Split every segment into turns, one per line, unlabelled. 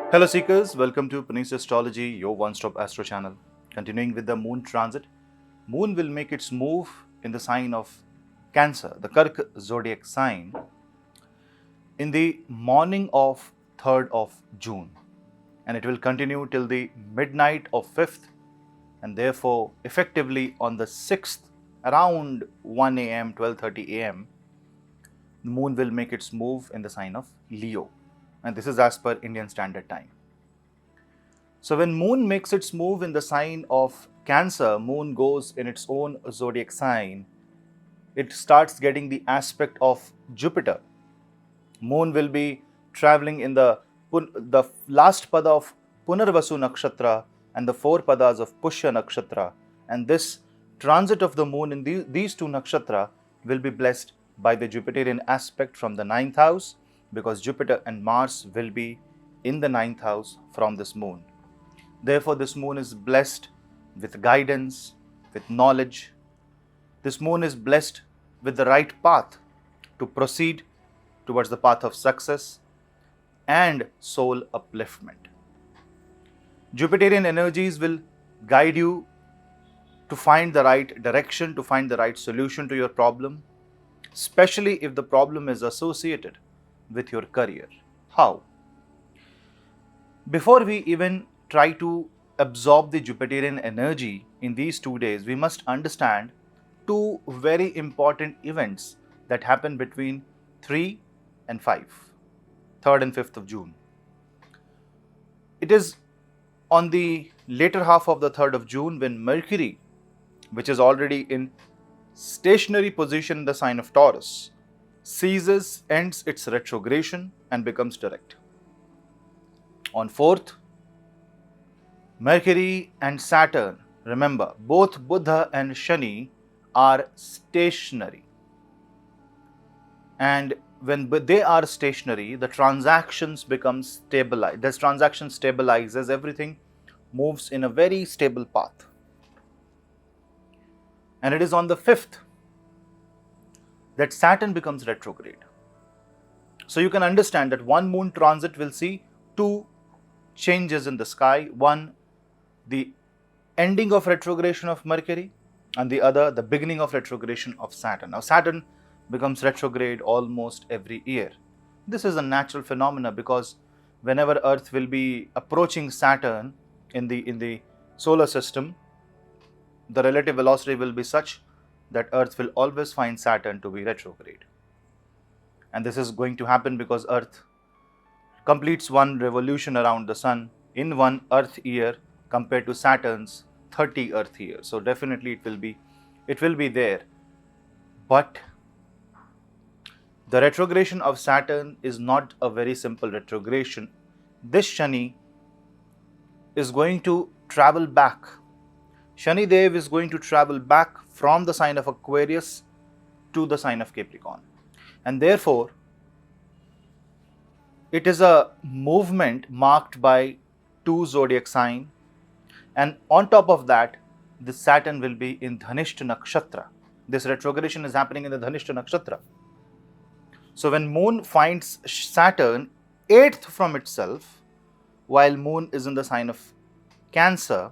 Hello Seekers, welcome to Punneit Astrology, your one-stop astro channel. Continuing with the moon transit, moon will make its move in the sign of Cancer, the Kark zodiac sign, in the morning of 3rd of June, and it will continue till the midnight of 5th, and therefore effectively on the 6th around 1 a.m. 12:30 a.m. the moon will make its move in the sign of Leo, and this is as per Indian Standard Time. So when moon makes its move in the sign of Cancer, moon goes in its own zodiac sign, it starts getting the aspect of Jupiter. Moon will be traveling in the last pada of Punarvasu nakshatra and the 4 padas of Pushya nakshatra, and this transit of the moon in these two nakshatra will be blessed by the Jupiterian aspect from the 9th house, because Jupiter and Mars will be in the 9th house from this moon. Therefore, this moon is blessed with guidance, with knowledge. This moon is blessed with the right path to proceed towards the path of success and soul upliftment. Jupiterian energies will guide you to find the right direction, to find the right solution to your problem, especially if the problem is associated with your career. How? Before we even try to absorb the Jupiterian energy in these 2 days, we must understand two very important events that happen between 3 and 5, 3rd and 5th of June. It is on the later half of the 3rd of June when Mercury, which is already in stationary position in the sign of Taurus, ends its retrogression and becomes direct. On 4th, Mercury and Saturn, remember, both Buddha and Shani are stationary. And when they are stationary, the transactions become stabilized. This transaction stabilizes, everything moves in a very stable path. And it is on the 5th that Saturn becomes retrograde. So you can understand that one moon transit will see two changes in the sky. One, the ending of retrogression of Mercury, and the other, the beginning of retrogression of Saturn. Now, Saturn becomes retrograde almost every year. This is a natural phenomena because whenever Earth will be approaching Saturn in the solar system, the relative velocity will be such that Earth will always find Saturn to be retrograde. And this is going to happen because Earth completes one revolution around the Sun in one Earth year compared to Saturn's 30 Earth years. So definitely it will be there. But the retrogression of Saturn is not a very simple retrogression. This Shani is going to travel back. Shani Dev is going to travel back from the sign of Aquarius to the sign of Capricorn. And therefore, it is a movement marked by two zodiac signs. And on top of that, the Saturn will be in Dhanishta Nakshatra. This retrogression is happening in the Dhanishta Nakshatra. So when moon finds Saturn 8th from itself, while moon is in the sign of Cancer,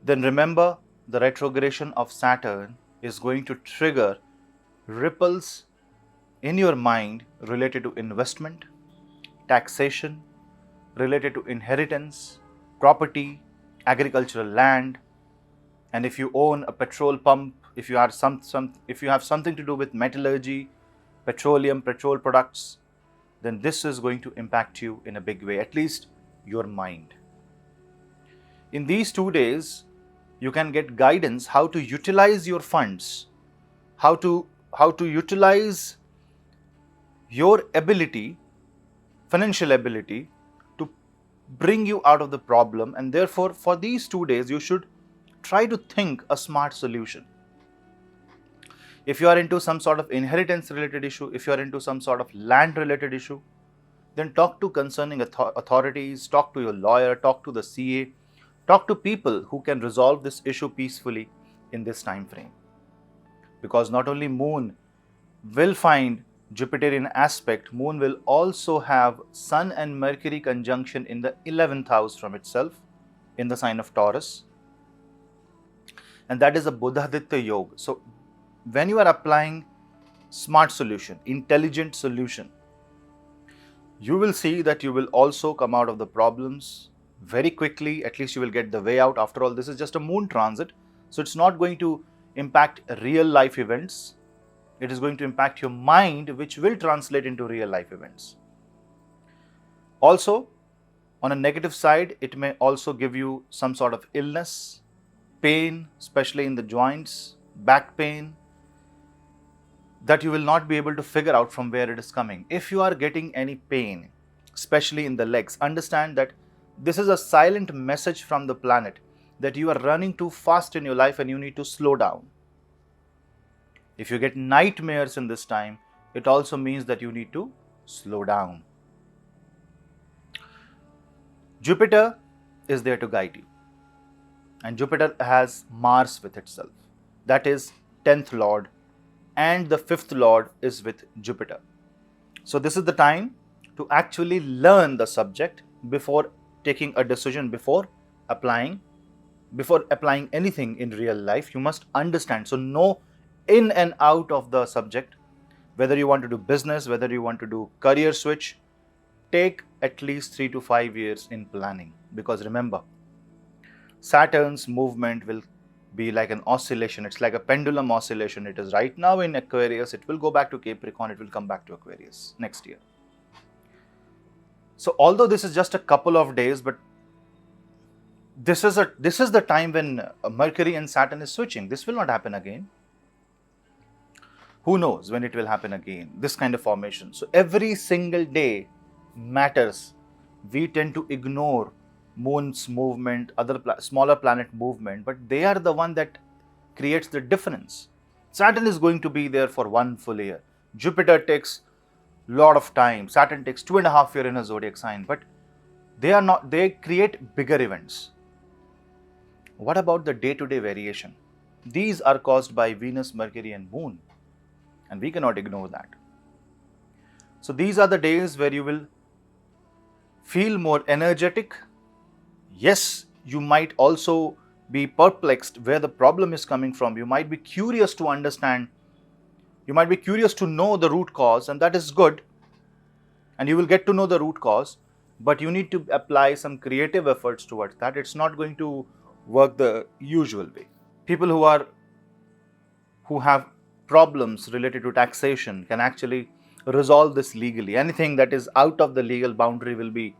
then remember the retrogression of Saturn is going to trigger ripples in your mind related to investment, taxation, related to inheritance, property, agricultural land, and if you own a petrol pump, if you have something to do with metallurgy, petroleum, petrol products, then this is going to impact you in a big way, at least your mind. In these 2 days, you can get guidance how to utilize your funds, how to utilize your ability, financial ability, to bring you out of the problem. And therefore, for these 2 days, you should try to think a smart solution. If you are into some sort of inheritance related issue, if you are into some sort of land related issue, then talk to concerning authorities, talk to your lawyer, talk to the CA, talk to people who can resolve this issue peacefully in this time frame. Because not only moon will find Jupiterian aspect, Moon will also have Sun and Mercury conjunction in the 11th house from itself in the sign of Taurus. And that is a Buddhaditya Yoga. So, when you are applying smart solution, intelligent solution, you will see that you will also come out of the problems very quickly. At least you will get the way out. After all, this is just a moon transit. So, it's not going to impact real life events. It is going to impact your mind, which will translate into real life events. Also, on a negative side, it may also give you some sort of illness, pain, especially in the joints, back pain, that you will not be able to figure out from where it is coming. If you are getting any pain, especially in the legs, understand that this is a silent message from the planet that you are running too fast in your life and you need to slow down. If you get nightmares in this time, it also means that you need to slow down. Jupiter is there to guide you. And Jupiter has Mars with itself. That is 10th Lord, and the 5th Lord is with Jupiter. So this is the time to actually learn the subject before taking a decision, before applying anything in real life. You must understand. So know in and out of the subject, whether you want to do business, whether you want to do career switch, take at least 3 to 5 years in planning. Because remember, Saturn's movement will be like an oscillation. It's like a pendulum oscillation. It is right now in Aquarius. It will go back to Capricorn. It will come back to Aquarius next year. So although this is just a couple of days, but this is the time when Mercury and Saturn is switching. This will not happen again. Who knows when it will happen again, this kind of formation. So every single day matters. We tend to ignore Moon's movement, other smaller planet movement, but they are the one that creates the difference. Saturn is going to be there for 1 full year. Jupiter takes lot of time. Saturn takes 2.5 years in a zodiac sign, but they create bigger events. What about the day-to-day variation? These are caused by Venus, Mercury and Moon. And we cannot ignore that. So these are the days where you will feel more energetic. Yes, you might also be perplexed where the problem is coming from. You might be curious to understand. You might be curious to know the root cause, and that is good. And you will get to know the root cause, but you need to apply some creative efforts towards that. It's not going to work the usual way. People who have problems related to taxation can actually resolve this legally. Anything that is out of the legal boundary will be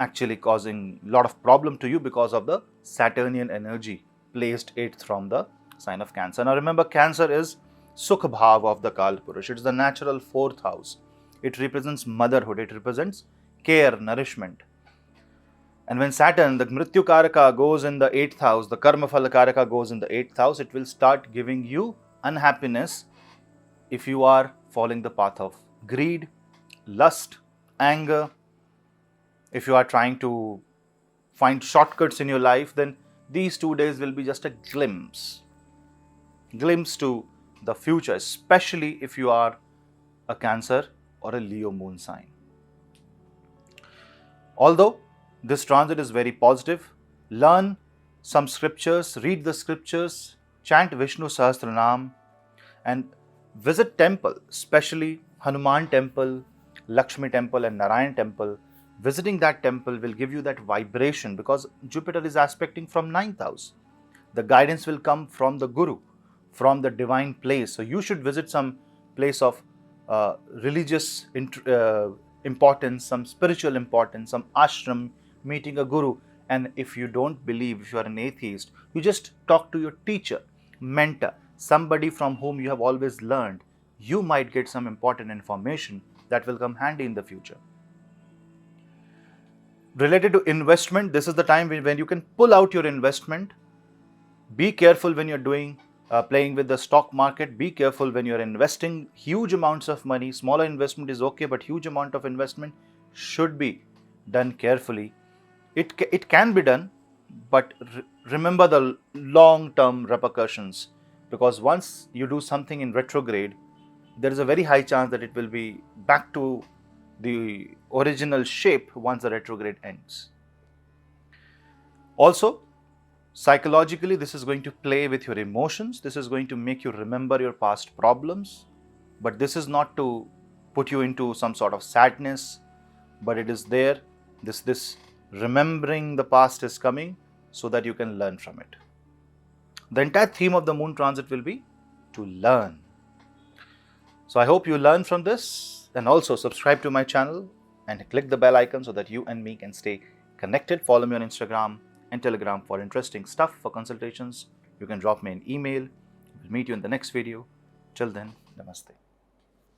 actually causing a lot of problem to you because of the Saturnian energy placed 8th from the sign of Cancer. Now remember, Cancer is Sukh Bhav of the Kal Purush. It is the natural 4th house. It represents motherhood. It represents care, nourishment. And when Saturn, the Mrityu Karaka, goes in the 8th house, the Karma Phala Karaka goes in the 8th house, it will start giving you unhappiness if you are following the path of greed, lust, anger. If you are trying to find shortcuts in your life, then these 2 days will be just a glimpse to the future, especially if you are a Cancer or a Leo moon sign. Although this transit is very positive, learn some scriptures, read the scriptures, chant Vishnu Sahasranam and visit temple, especially Hanuman temple, Lakshmi temple and Narayan temple. Visiting that temple will give you that vibration because Jupiter is aspecting from 9th house. The guidance will come from the Guru, from the divine place. So you should visit some place of religious importance, some spiritual importance, some ashram, meeting a Guru. And if you don't believe, if you are an atheist, you just talk to your teacher, mentor, somebody from whom you have always learned. You might get some important information that will come handy in the future. Related to investment, this is the time when you can pull out your investment. Be careful when you're playing with the stock market. Be careful when you're investing huge amounts of money. Smaller investment is okay, but huge amount of investment should be done carefully. It can be done, but remember the long-term repercussions, because once you do something in retrograde, there is a very high chance that it will be back to the original shape once the retrograde ends. Also, psychologically, this is going to play with your emotions. This is going to make you remember your past problems. But this is not to put you into some sort of sadness, but it is there. This remembering the past is coming so that you can learn from it. The entire theme of the moon transit will be to learn. So I hope you learn from this, and also subscribe to my channel and click the bell icon so that you and me can stay connected. Follow me on Instagram and Telegram for interesting stuff. For consultations, you can drop me an email. We'll meet you in the next video. Till then, namaste.